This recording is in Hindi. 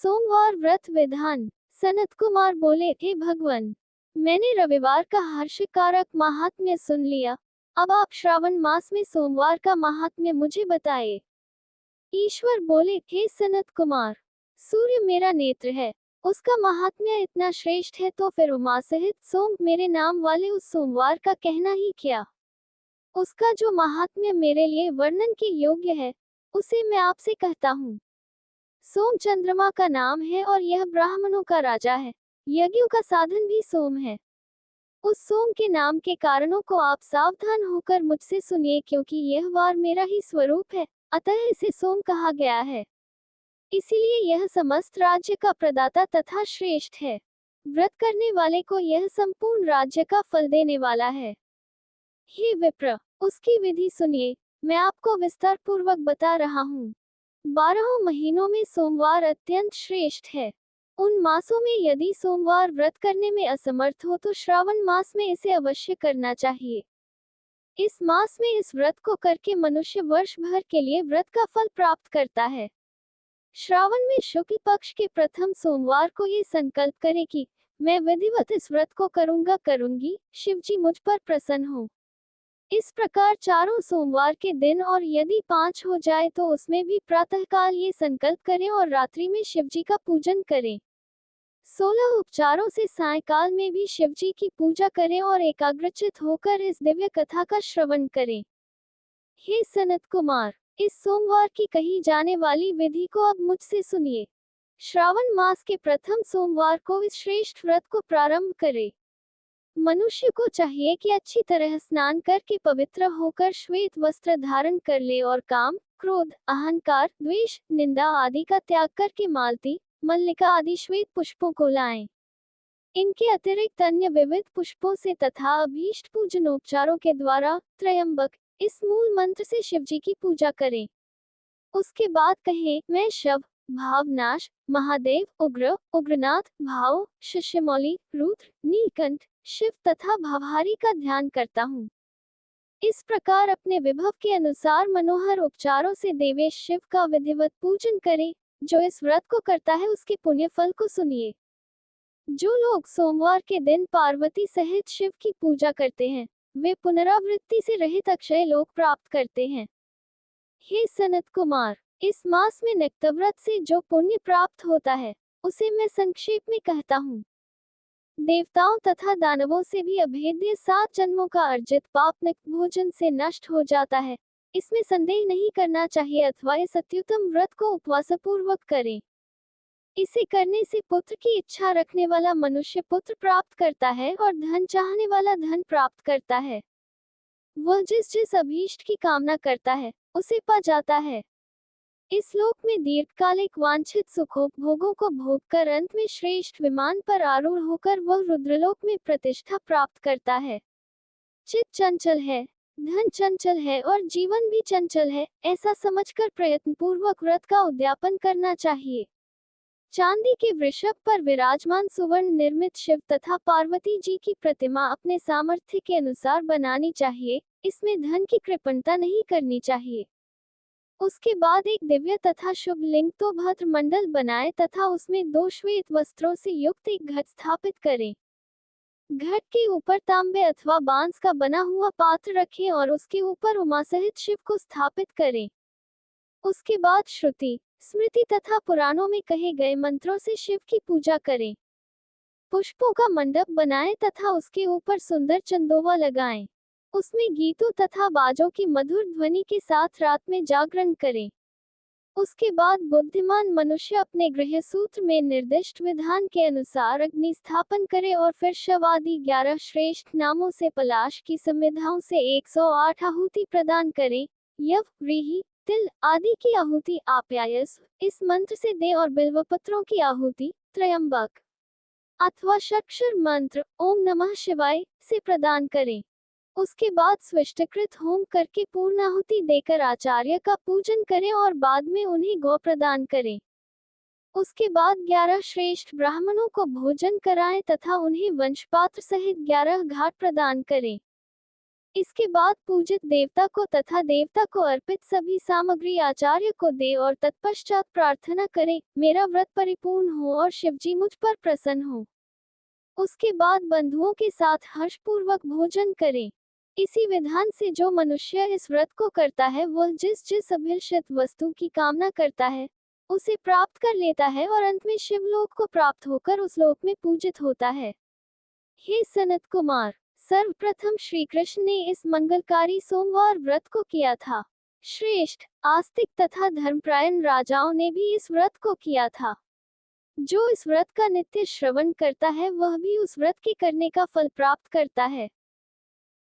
सोमवार व्रत विधान। सनत कुमार बोले, हे भगवान, मैंने रविवार का हर्षकारक महात्म्य सुन लिया। अब आप श्रावण मास में सोमवार का महात्म्य मुझे बताए। ईश्वर बोले, हे सनत कुमार, सूर्य मेरा नेत्र है, उसका महात्म्य इतना श्रेष्ठ है, तो फिर उमा सहित सोम मेरे नाम वाले उस सोमवार का कहना ही क्या। उसका जो महात्म्य मेरे लिए वर्णन के योग्य है, उसे मैं आपसे कहता हूँ। सोम चंद्रमा का नाम है और यह ब्राह्मणों का राजा है। यज्ञों का साधन भी सोम है। उस सोम के नाम के कारणों को आप सावधान होकर मुझसे सुनिए, क्योंकि यह वार मेरा ही स्वरूप है, अतः इसे सोम कहा गया है। इसीलिए यह समस्त राज्य का प्रदाता तथा श्रेष्ठ है। व्रत करने वाले को यह संपूर्ण राज्य का फल देने वाला है। हे विप्र, उसकी विधि सुनिए, मैं आपको विस्तार पूर्वक बता रहा हूँ। 12 महीनों में सोमवार अत्यंत श्रेष्ठ है। उन मासों में यदि सोमवार व्रत करने में असमर्थ हो तो श्रावण मास में इसे अवश्य करना चाहिए। इस मास में इस व्रत को करके मनुष्य वर्ष भर के लिए व्रत का फल प्राप्त करता है। श्रावण में शुक्ल पक्ष के प्रथम सोमवार को ये संकल्प करे कि मैं विधिवत इस व्रत को करूंगी, शिवजी मुझ पर प्रसन्न हो। इस प्रकार चारों सोमवार के दिन, और यदि 5 हो जाए तो उसमें भी प्रातःकाल ये संकल्प करें और रात्रि में शिवजी का पूजन करें। 16 उपचारों से सायंकाल में भी शिवजी की पूजा करें और एकाग्रचित होकर इस दिव्य कथा का श्रवण करें। हे सनत कुमार, इस सोमवार की कही जाने वाली विधि को अब मुझसे सुनिए। श्रावण मास के प्रथम सोमवार को इस श्रेष्ठ व्रत को प्रारंभ करें। मनुष्य को चाहिए कि अच्छी तरह स्नान करके पवित्र होकर श्वेत वस्त्र धारण कर ले और काम, क्रोध, अहंकार, द्वेष, निंदा आदि का त्याग करके मालती, मल्लिका आदि श्वेत पुष्पों को लाएं। इनके अतिरिक्त अन्य विविध पुष्पों से तथा अभीष्ट पूजनोपचारों के द्वारा त्रयंबक इस मूल मंत्र से शिवजी की पूजा करें। उसके बाद कहें, मैं शव, भावनाश, महादेव, उग्र, उग्रनाथ, भाव, शिष्यमौली, रुद्र, नीलकंठ, शिव तथा भवहारी का ध्यान करता हूँ। इस प्रकार अपने विभव के अनुसार मनोहर उपचारों से देवेश शिव का विधिवत पूजन करें। जो इस व्रत को करता है उसके पुण्य फल को सुनिए। जो लोग सोमवार के दिन पार्वती सहित शिव की पूजा करते हैं, वे पुनरावृत्ति से रहित अक्षय लोक प्राप्त करते हैं। हे सनत कुमार, इस मास में नक्तव्रत से जो पुण्य प्राप्त होता है, उसे मैं संक्षेप में कहता हूँ। देवताओं तथा दानवों से भी अभेद्य 7 जन्मों का अर्जित पाप नक्त भोजन से नष्ट हो जाता है, इसमें संदेह नहीं करना चाहिए, अथवा इस अत्युत्तम व्रत को उपवासपूर्वक करें। इसे करने से पुत्र की इच्छा रखने वाला मनुष्य पुत्र प्राप्त करता है और धन चाहने वाला धन प्राप्त करता है। वह जिस जिस अभीष्ट की कामना करता है, उसे पा जाता है। इस लोक में दीर्घकालिक वांछित सुखोपभोगों को भोगकर अंत में श्रेष्ठ विमान पर आरूढ़ होकर वह रुद्रलोक में प्रतिष्ठा प्राप्त करता है। चित्त चंचल है, धन चंचल है और जीवन भी चंचल है, ऐसा समझकर प्रयत्नपूर्वक व्रत का उद्यापन करना चाहिए। चांदी के वृषभ पर विराजमान सुवर्ण निर्मित शिव तथा पार्वती जी की प्रतिमा अपने सामर्थ्य के अनुसार बनानी चाहिए, इसमें धन की कृपणता नहीं करनी चाहिए। उसके बाद एक दिव्य तथा शुभ लिंग तो भद्र मंडल बनाए तथा उसमें 2 श्वेत वस्त्रों से युक्त एक घट स्थापित करें। घट के ऊपर तांबे अथवा बांस का बना हुआ पात्र रखें और उसके ऊपर उमा सहित शिव को स्थापित करें। उसके बाद श्रुति, स्मृति तथा पुराणों में कहे गए मंत्रों से शिव की पूजा करें। पुष्पों का मंडप बनाएं तथा उसके ऊपर सुंदर चंदोवा लगाएं। उसमें गीतों तथा बाजों की मधुर ध्वनि के साथ रात में जागरण करें। उसके बाद बुद्धिमान मनुष्य अपने गृह सूत्र में निर्दिष्ट विधान के अनुसार अग्नि स्थापन करे और फिर शव आदि 11 श्रेष्ठ नामों से पलाश की संविधाओं से 108 आहुति प्रदान करें। यव, व्रीहि, तिल आदि की आहुति आप्यायस इस मंत्र से दें और बिल्वपत्रों की आहुति त्रयंबक अथवा षट्क्षर मंत्र ओम नमः शिवाय से प्रदान करें। उसके बाद स्विष्टकृत होम करके पूर्णाहुति देकर आचार्य का पूजन करें और बाद में उन्हें गौ प्रदान करें। उसके बाद 11 श्रेष्ठ ब्राह्मणों को भोजन कराएं तथा उन्हें वंशपात्र सहित 11 घाट प्रदान करें। इसके बाद पूजित देवता को तथा देवता को अर्पित सभी सामग्री आचार्य को दे और तत्पश्चात प्रार्थना करें, मेरा व्रत परिपूर्ण हो और शिवजी मुझ पर प्रसन्न हो। उसके बाद बंधुओं के साथ हर्षपूर्वक भोजन करें। इसी विधान से जो मनुष्य इस व्रत को करता है वह जिस जिस अभिलषित वस्तु की कामना करता है उसे प्राप्त कर लेता है और अंत में शिवलोक को प्राप्त होकर उस लोक में पूजित होता है। हे सनत कुमार, सर्वप्रथम श्री कृष्ण ने इस मंगलकारी सोमवार व्रत को किया था। श्रेष्ठ, आस्तिक तथा धर्मपरायण राजाओं ने भी इस व्रत को किया था। जो इस व्रत का नित्य श्रवण करता है वह भी उस व्रत के करने का फल प्राप्त करता है।